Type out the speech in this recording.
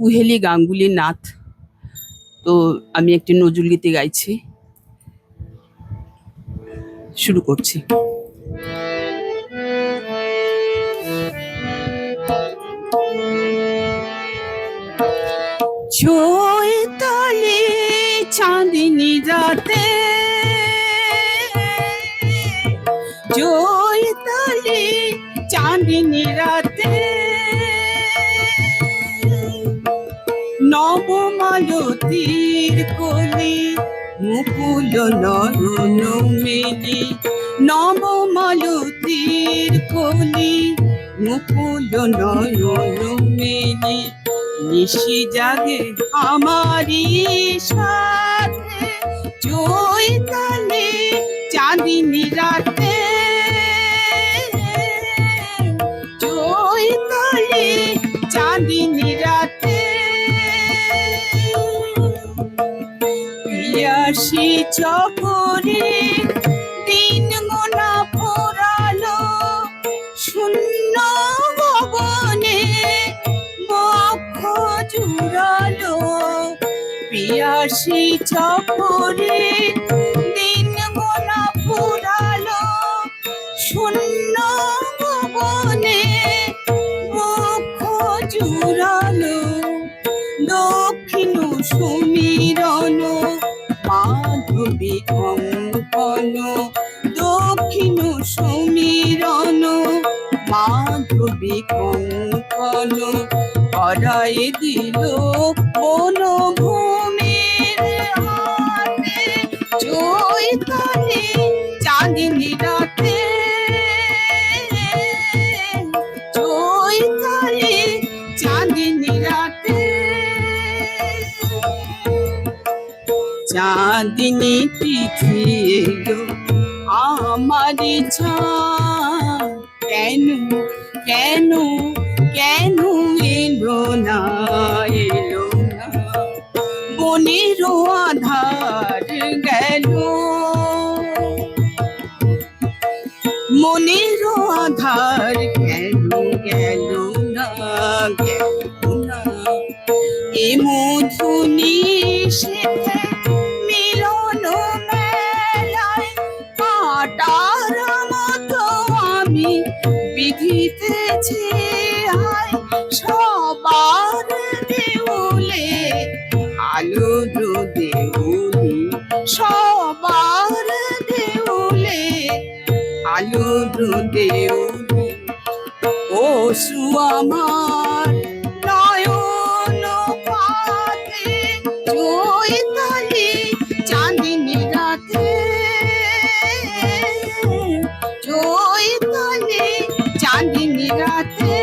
কুহেলি গাঙ্গুলির নাথ। তো আমি একটি নজরুল গীতি গাইছি, শুরু করছি। চৈতালি চাঁদিনী রাতে, চৈতালি চাঁদিনী রাতে, নবমালতীর কোলে মুকুল নয়ন মেলি, নবমালতীর কোলে মুকুল নয়ন মেলি, নিশি জাগে আমারি সাথে, চৈতালি চাঁদিনী রাতে, চৈতালি চাঁদিনী রাতে, পিয়াসী চকরে দিন গোনা পোড়ালো, শূন্য ভবনে বক্ষ জুড়ালো, পিয়াসী চকরে দিন গোনা পোড়ালো, শূন্য ভবনে বক্ষ জুড়ালো, দক্ষিণ সুমিরন মাধবী কঙ্কন, দক্ষিণ সুমিরন মাধবী কঙ্কন, করাই দিল বনভূমির হাতে, চৈতালি চাঁদিনী রাতে, চৈতালি চাঁদিনী রাতে, চাঁদিনী তিথি এলো আমারি ছাঁ, কেন কেন কেন এলো না, এলো না, বনের আধার গেল, মনের আধার গেল, গেল না, গেল না, এ মধু নিষেধে মিলন মেলায়, কাটার মতো আমি বিধিতেছি হায়, সবার দেউলে আলোর দেউলি, সবার দেউলে আলোর দেউলি, পশু আমার নয়ন পাতে, চৈতালি চাঁদিনী রাতে, চৈতালি চাঁদিনী রাতে।